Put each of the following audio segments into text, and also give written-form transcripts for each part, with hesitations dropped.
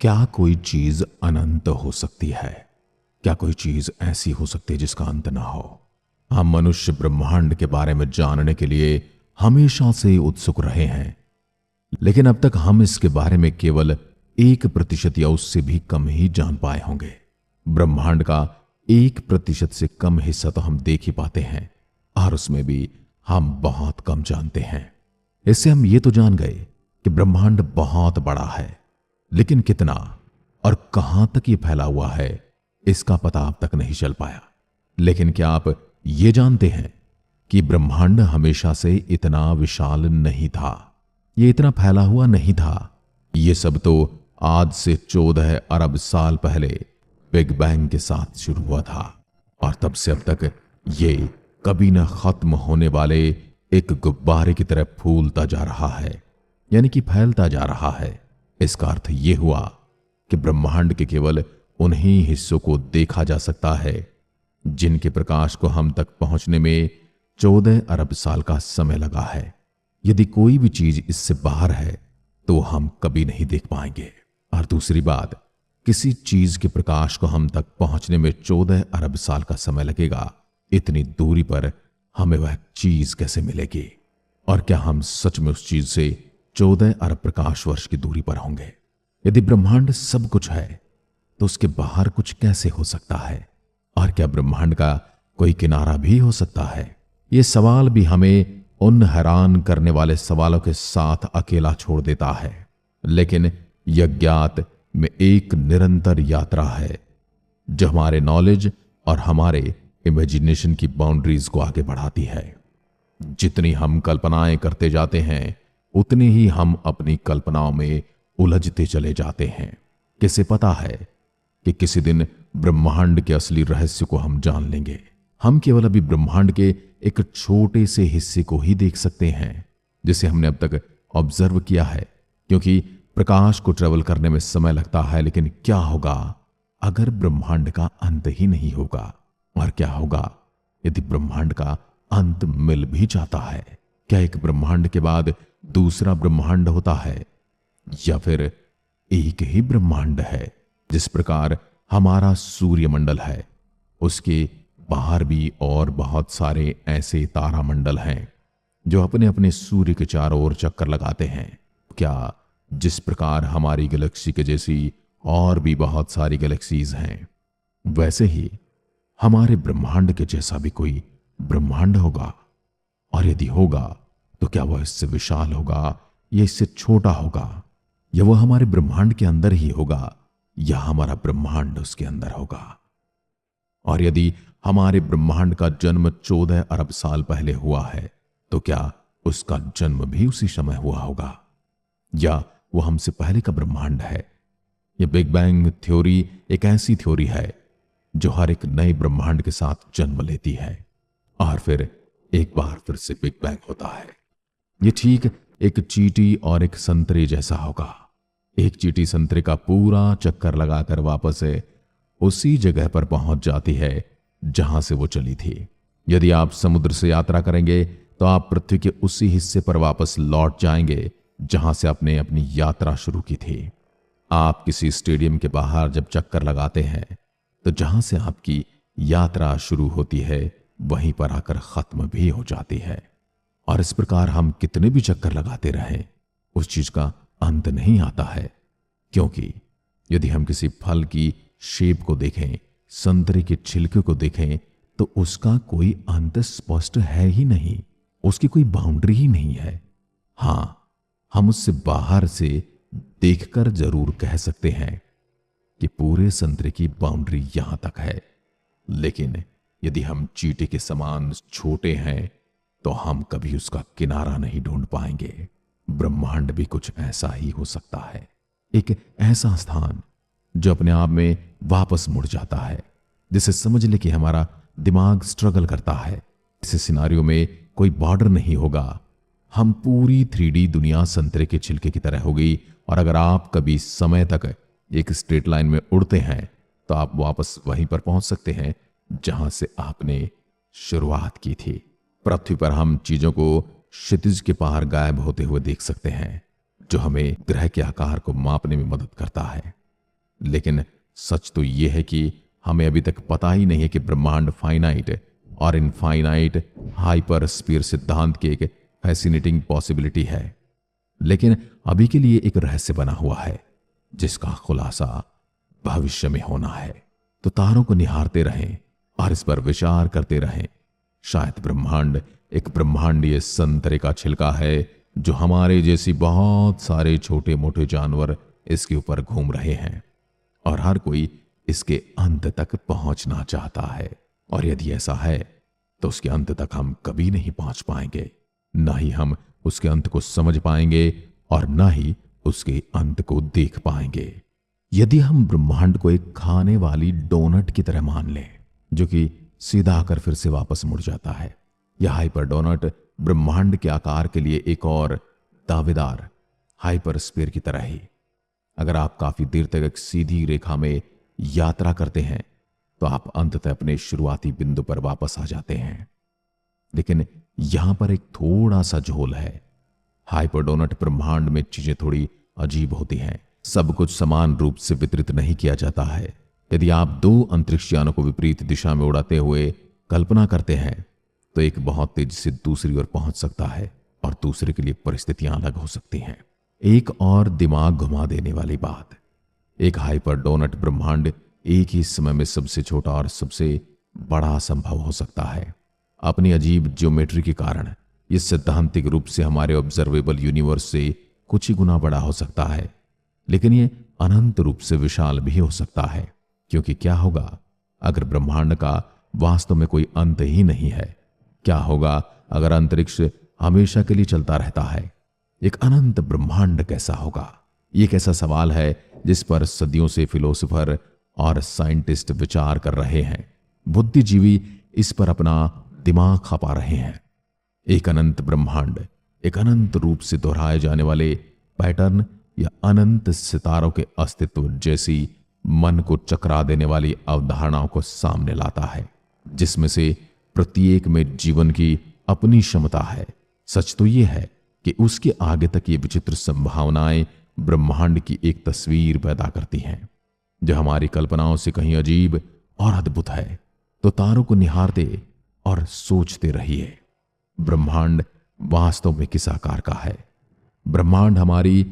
क्या कोई चीज अनंत हो सकती है? क्या कोई चीज ऐसी हो सकती है जिसका अंत ना हो? हम मनुष्य ब्रह्मांड के बारे में जानने के लिए हमेशा से उत्सुक रहे हैं, लेकिन अब तक हम इसके बारे में केवल 1% या उससे भी कम ही जान पाए होंगे। ब्रह्मांड का 1% से कम हिस्सा तो हम देख ही पाते हैं, और उसमें भी हम बहुत कम जानते हैं। इससे हम ये तो जान गए कि ब्रह्मांड बहुत बड़ा है, लेकिन कितना और कहां तक ये फैला हुआ है इसका पता अब तक नहीं चल पाया। लेकिन क्या आप ये जानते हैं कि ब्रह्मांड हमेशा से इतना विशाल नहीं था, ये इतना फैला हुआ नहीं था। ये सब तो आज से 14 अरब साल पहले बिग बैंग के साथ शुरू हुआ था, और तब से अब तक ये कभी न खत्म होने वाले एक गुब्बारे की तरह फूलता जा रहा है, यानी कि फैलता जा रहा है। इसका अर्थ यह हुआ कि ब्रह्मांड के केवल उन्हीं हिस्सों को देखा जा सकता है जिनके प्रकाश को हम तक पहुंचने में 14 अरब साल का समय लगा है। यदि कोई भी चीज इससे बाहर है तो हम कभी नहीं देख पाएंगे। और दूसरी बात, किसी चीज के प्रकाश को हम तक पहुंचने में 14 अरब साल का समय लगेगा, इतनी दूरी पर हमें वह चीज कैसे मिलेगी? और क्या हम सच में उस चीज से 14 अरब प्रकाश वर्ष की दूरी पर होंगे? यदि ब्रह्मांड सब कुछ है तो उसके बाहर कुछ कैसे हो सकता है? और क्या ब्रह्मांड का कोई किनारा भी हो सकता है? ये सवाल भी हमें उन हैरान करने वाले सवालों के साथ अकेला छोड़ देता है। लेकिन यज्ञात में एक निरंतर यात्रा है जो हमारे नॉलेज और हमारे इमेजिनेशन की बाउंड्रीज को आगे बढ़ाती है। जितनी हम कल्पनाएं करते जाते हैं उतनी ही हम अपनी कल्पनाओं में उलझते चले जाते हैं। किसे पता है कि किसी दिन ब्रह्मांड के असली रहस्य को हम जान लेंगे। हम केवल अभी ब्रह्मांड के एक छोटे से हिस्से को ही देख सकते हैं जिसे हमने अब तक ऑब्जर्व किया है, क्योंकि प्रकाश को ट्रेवल करने में समय लगता है। लेकिन क्या होगा अगर ब्रह्मांड का अंत ही नहीं होगा? और क्या होगा यदि ब्रह्मांड का अंत मिल भी जाता है? क्या एक ब्रह्मांड के बाद दूसरा ब्रह्मांड होता है, या फिर एक ही ब्रह्मांड है? जिस प्रकार हमारा सूर्यमंडल है, उसके बाहर भी और बहुत सारे ऐसे तारामंडल हैं जो अपने अपने सूर्य के चारों ओर चक्कर लगाते हैं। क्या जिस प्रकार हमारी गैलेक्सी के जैसी और भी बहुत सारी गैलेक्सीज हैं, वैसे ही हमारे ब्रह्मांड के जैसा भी कोई ब्रह्मांड होगा? और यदि होगा तो क्या वह इससे विशाल होगा या इससे छोटा होगा? या वह हमारे ब्रह्मांड के अंदर ही होगा या हमारा ब्रह्मांड उसके अंदर होगा? और यदि हमारे ब्रह्मांड का जन्म 14 अरब साल पहले हुआ है तो क्या उसका जन्म भी उसी समय हुआ होगा, या वो हमसे पहले का ब्रह्मांड है? यह बिग बैंग थ्योरी एक ऐसी थ्योरी है जो हर एक नए ब्रह्मांड के साथ जन्म लेती है और फिर एक बार फिर से बिग बैंग होता है। ये ठीक एक चींटी और एक संतरे जैसा होगा। एक चींटी संतरे का पूरा चक्कर लगाकर वापस से उसी जगह पर पहुंच जाती है जहां से वो चली थी। यदि आप समुद्र से यात्रा करेंगे तो आप पृथ्वी के उसी हिस्से पर वापस लौट जाएंगे जहां से आपने अपनी यात्रा शुरू की थी। आप किसी स्टेडियम के बाहर जब चक्कर लगाते हैं तो जहां से आपकी यात्रा शुरू होती है वहीं पर आकर खत्म भी हो जाती है। और इस प्रकार हम कितने भी चक्कर लगाते रहें, उस चीज का अंत नहीं आता है। क्योंकि यदि हम किसी फल की शेप को देखें, संतरे के छिलके को देखें, तो उसका कोई अंत स्पष्ट है ही नहीं, उसकी कोई बाउंड्री ही नहीं है। हां, हम उससे बाहर से देखकर जरूर कह सकते हैं कि पूरे संतरे की बाउंड्री यहां तक है। लेकिन यदि हम चींटी के समान छोटे हैं तो हम कभी उसका किनारा नहीं ढूंढ पाएंगे। ब्रह्मांड भी कुछ ऐसा ही हो सकता है, एक ऐसा स्थान जो अपने आप में वापस मुड़ जाता है, जिसे समझ ले कि हमारा दिमाग स्ट्रगल करता है। इस सिनारियो में कोई बॉर्डर नहीं होगा। हम पूरी 3D दुनिया संतरे के छिलके की तरह होगी, और अगर आप कभी समय तक एक स्ट्रेट लाइन में उड़ते हैं तो आप वापस वहीं पर पहुंच सकते हैं जहां से आपने शुरुआत की थी। पृथ्वी पर हम चीजों को क्षितिज के पार गायब होते हुए देख सकते हैं, जो हमें ग्रह के आकार को मापने में मदद करता है। लेकिन सच तो यह है कि हमें अभी तक पता ही नहीं है कि ब्रह्मांड फाइनाइट और इनफाइनाइट हाइपर स्पीयर सिद्धांत की एक फैसिनेटिंग पॉसिबिलिटी है। लेकिन अभी के लिए एक रहस्य बना हुआ है जिसका खुलासा भविष्य में होना है। तो तारों को निहारते रहें और इस पर विचार करते रहें। शायद ब्रह्मांड एक ब्रह्मांडीय संतरे का छिलका है जो हमारे जैसी बहुत सारे छोटे मोटे जानवर इसके ऊपर घूम रहे हैं और हर कोई इसके अंत तक पहुंचना चाहता है। और यदि ऐसा है तो उसके अंत तक हम कभी नहीं पहुंच पाएंगे, ना ही हम उसके अंत को समझ पाएंगे और ना ही उसके अंत को देख पाएंगे। यदि हम ब्रह्मांड को एक खाने वाली डोनट की तरह मान लें जो कि सीधा आकर फिर से वापस मुड़ जाता है, यह हाइपर डोनट ब्रह्मांड के आकार के लिए एक और दावेदार हाइपर स्फीयर की तरह ही। अगर आप काफी देर तक एक सीधी रेखा में यात्रा करते हैं तो आप अंततः अपने शुरुआती बिंदु पर वापस आ जाते हैं। लेकिन यहां पर एक थोड़ा सा झोल है। हाइपरडोनट ब्रह्मांड में चीजें थोड़ी अजीब होती हैं। सब कुछ समान रूप से वितरित नहीं किया जाता है। यदि आप दो अंतरिक्ष यानों को विपरीत दिशा में उड़ाते हुए कल्पना करते हैं तो एक बहुत तेजी से दूसरी ओर पहुंच सकता है और दूसरे के लिए परिस्थितियां अलग हो सकती हैं। एक और दिमाग घुमा देने वाली बात, एक हाइपरडोनट ब्रह्मांड एक ही समय में सबसे छोटा और सबसे बड़ा संभव हो सकता है। अपनी अजीब ज्योमेट्री के कारण यह सैद्धांतिक रूप से हमारे ऑब्जर्वेबल यूनिवर्स से कुछ ही गुना बड़ा हो सकता है, लेकिन यह अनंत रूप से विशाल भी हो सकता है। क्योंकि क्या होगा अगर ब्रह्मांड का वास्तव में कोई अंत ही नहीं है? क्या होगा अगर अंतरिक्ष हमेशा के लिए चलता रहता है? एक अनंत ब्रह्मांड कैसा होगा? ये एक ऐसा सवाल है जिस पर सदियों से फिलोसोफर और साइंटिस्ट विचार कर रहे हैं। बुद्धिजीवी इस पर अपना दिमाग खपा रहे हैं। एक अनंत ब्रह्मांड, एक अनंत रूप से दोहराए जाने वाले पैटर्न या अनंत सितारों के अस्तित्व जैसी मन को चकरा देने वाली अवधारणाओं को सामने लाता है, जिसमें से प्रत्येक में जीवन की अपनी क्षमता है। सच तो यह है कि उसके आगे तक ये विचित्र संभावनाएं ब्रह्मांड की एक तस्वीर पैदा करती हैं जो हमारी कल्पनाओं से कहीं अजीब और अद्भुत है। तो तारों को निहारते और सोचते रहिए, ब्रह्मांड वास्तव में किस आकार का है? ब्रह्मांड हमारी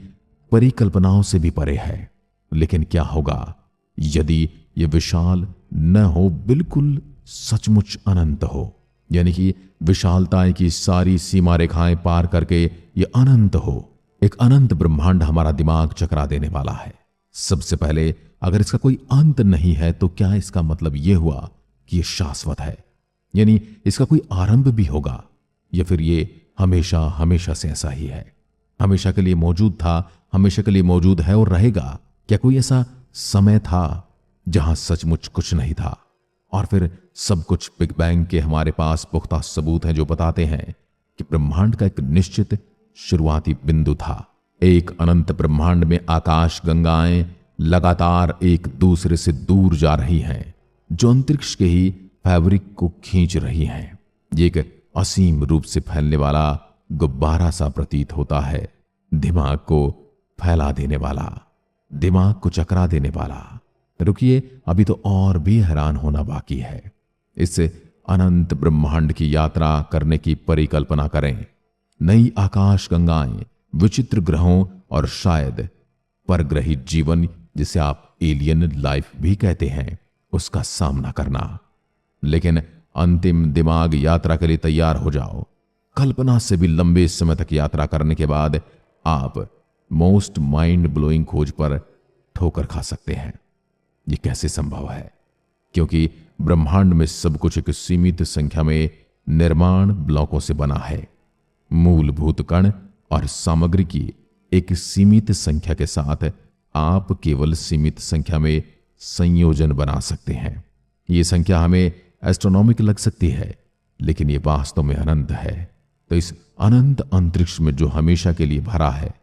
परिकल्पनाओं से भी परे है। लेकिन क्या होगा यदि यह विशाल न हो, बिल्कुल सचमुच अनंत हो? यानी कि विशालताएं की सारी सीमा रेखाएं पार करके यह अनंत हो। एक अनंत ब्रह्मांड हमारा दिमाग चकरा देने वाला है। सबसे पहले, अगर इसका कोई अंत नहीं है तो क्या इसका मतलब यह हुआ कि यह शाश्वत है? यानी इसका कोई आरंभ भी होगा, या फिर यह हमेशा हमेशा से ऐसा ही है? हमेशा के लिए मौजूद था, हमेशा के लिए मौजूद है और रहेगा? क्या कोई ऐसा समय था जहां सचमुच कुछ नहीं था और फिर सब कुछ बिग बैंग के हमारे पास पुख्ता सबूत हैं जो बताते हैं कि ब्रह्मांड का एक निश्चित शुरुआती बिंदु था? एक अनंत ब्रह्मांड में आकाश गंगाएं लगातार एक दूसरे से दूर जा रही हैं, जो अंतरिक्ष के ही फैब्रिक को खींच रही हैं। ये एक असीम रूप से फैलने वाला गुब्बारा सा प्रतीत होता है, दिमाग को फैला देने वाला, दिमाग को चकरा देने वाला। रुकिए, अभी तो और भी हैरान होना बाकी है। इस अनंत ब्रह्मांड की यात्रा करने की परिकल्पना करें। नई आकाश गंगाएं, विचित्र ग्रहों और शायद परग्रही जीवन, जिसे आप एलियन लाइफ भी कहते हैं, उसका सामना करना। लेकिन अंतिम दिमाग यात्रा के लिए तैयार हो जाओ। कल्पना से भी लंबे समय तक यात्रा करने के बाद आप मोस्ट माइंड ब्लोइंग खोज पर ठोकर खा सकते हैं। यह कैसे संभव है? क्योंकि ब्रह्मांड में सब कुछ एक सीमित संख्या में निर्माण ब्लॉकों से बना है। मूलभूत कण और सामग्री की एक सीमित संख्या के साथ आप केवल सीमित संख्या में संयोजन बना सकते हैं। यह संख्या हमें एस्ट्रोनॉमिक लग सकती है, लेकिन यह वास्तव में अनंत है। तो इस अनंत अंतरिक्ष में जो हमेशा के लिए भरा है,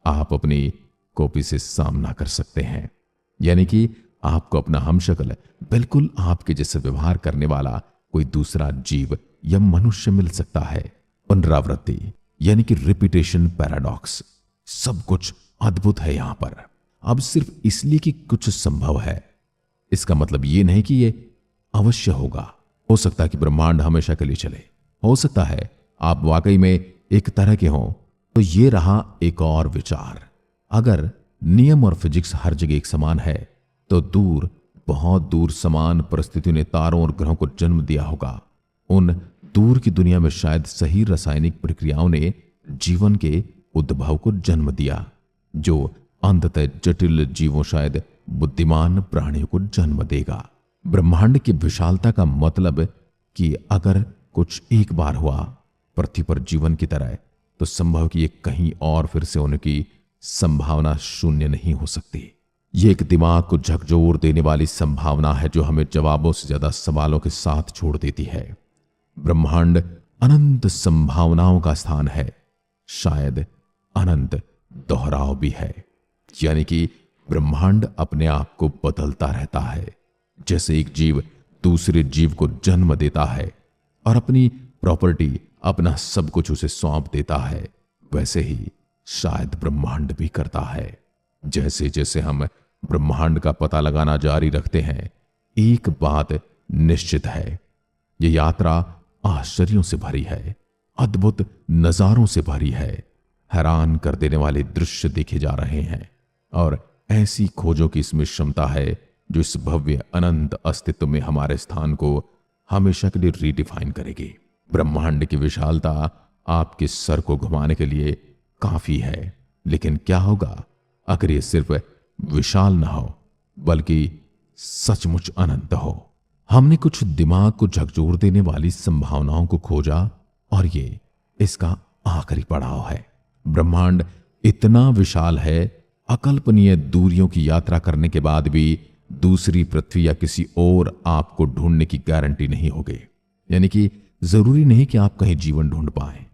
आप अपनी कॉपी से सामना कर सकते हैं। यानी कि आपको अपना हमशक्ल, बिल्कुल आपके जैसे व्यवहार करने वाला कोई दूसरा जीव या मनुष्य मिल सकता है। पुनरावृत्ति यानी कि रिपीटेशन पैराडॉक्स, सब कुछ अद्भुत है यहां पर। अब सिर्फ इसलिए कि कुछ संभव है, इसका मतलब यह नहीं कि यह अवश्य होगा। हो सकता है कि ब्रह्मांड हमेशा के लिए चले, हो सकता है आप वाकई में एक तरह के हों। तो ये रहा एक और विचार। अगर नियम और फिजिक्स हर जगह एक समान है, तो दूर, बहुत दूर समान परिस्थितियों ने तारों और ग्रहों को जन्म दिया होगा। उन दूर की दुनिया में शायद सही रासायनिक प्रक्रियाओं ने जीवन के उद्भव को जन्म दिया, जो अंततः जटिल जीवों, शायद बुद्धिमान प्राणियों को जन्म देगा। ब्रह्मांड की विशालता का मतलब कि अगर कुछ एक बार हुआ पृथ्वी पर जीवन की तरह, तो संभव कि ये कहीं और फिर से होने की संभावना शून्य नहीं हो सकती। ये एक दिमाग को झकझोर देने वाली संभावना है जो हमें जवाबों से ज्यादा सवालों के साथ छोड़ देती है। ब्रह्मांड अनंत संभावनाओं का स्थान है, शायद अनंत दोहराव भी है। यानी कि ब्रह्मांड अपने आप को बदलता रहता है। जैसे एक जीव दूसरे जीव को जन्म देता है और अपनी प्रॉपर्टी, अपना सब कुछ उसे सौंप देता है, वैसे ही शायद ब्रह्मांड भी करता है। जैसे जैसे हम ब्रह्मांड का पता लगाना जारी रखते हैं, एक बात निश्चित है, ये यात्रा आश्चर्यों से भरी है, अद्भुत नजारों से भरी है। हैरान कर देने वाले दृश्य देखे जा रहे हैं और ऐसी खोजों की इसमें क्षमता है जो इस भव्य अनंत अस्तित्व में हमारे स्थान को हमेशा के लिए रीडिफाइन करेगी। ब्रह्मांड की विशालता आपके सर को घुमाने के लिए काफी है, लेकिन क्या होगा अगर ये सिर्फ विशाल ना हो, बल्कि सचमुच अनंत हो। हमने कुछ दिमाग को झकझोर देने वाली संभावनाओं को खोजा और ये इसका आखिरी पड़ाव है। ब्रह्मांड इतना विशाल है, अकल्पनीय दूरियों की यात्रा करने के बाद भी दूसरी पृथ्वी या किसी और आपको ढूंढने की गारंटी नहीं होगी। यानी कि जरूरी नहीं कि आप कहीं जीवन ढूंढ पाएं।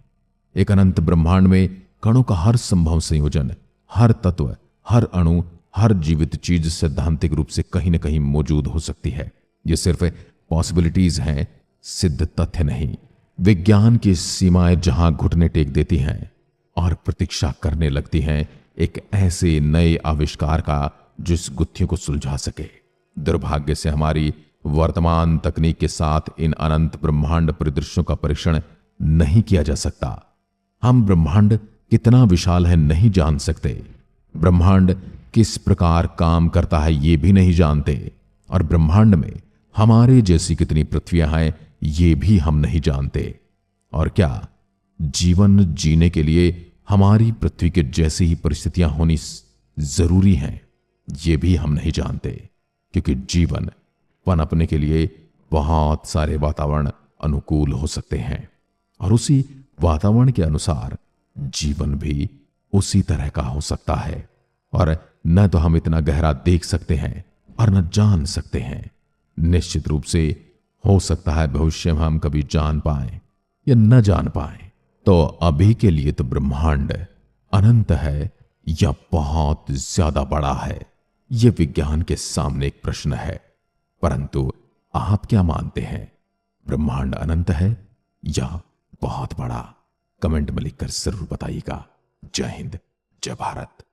एक अनंत ब्रह्मांड में कणों का हर संभव संयोजन, हर तत्व, हर अणु, हर जीवित चीज सैद्धांतिक रूप से कहीं न कहीं मौजूद हो सकती है। ये सिर्फ पॉसिबिलिटीज हैं, सिद्ध तथ्य नहीं। विज्ञान की सीमाएं जहां घुटने टेक देती हैं और प्रतीक्षा करने लगती हैं एक ऐसे नए आविष्कार का जो इस गुत्थियों को सुलझा सके। दुर्भाग्य से हमारी वर्तमान तकनीक के साथ इन अनंत ब्रह्मांड परिदृश्यों का परीक्षण नहीं किया जा सकता। हम ब्रह्मांड कितना विशाल है नहीं जान सकते, ब्रह्मांड किस प्रकार काम करता है ये भी नहीं जानते, और ब्रह्मांड में हमारे जैसी कितनी पृथ्वियां हैं ये भी हम नहीं जानते। और क्या जीवन जीने के लिए हमारी पृथ्वी के जैसी ही परिस्थितियां होनी जरूरी हैं ये भी हम नहीं जानते, क्योंकि जीवन पनपने के लिए बहुत सारे वातावरण अनुकूल हो सकते हैं और उसी वातावरण के अनुसार जीवन भी उसी तरह का हो सकता है। और न तो हम इतना गहरा देख सकते हैं और न जान सकते हैं। निश्चित रूप से हो सकता है भविष्य में हम कभी जान पाएं या न जान पाएं। तो अभी के लिए तो ब्रह्मांड अनंत है या बहुत ज्यादा बड़ा है, यह विज्ञान के सामने एक प्रश्न है। परंतु आप क्या मानते हैं, ब्रह्मांड अनंत है या बहुत बड़ा? कमेंट में लिखकर जरूर बताइएगा। जय हिंद, जय भारत।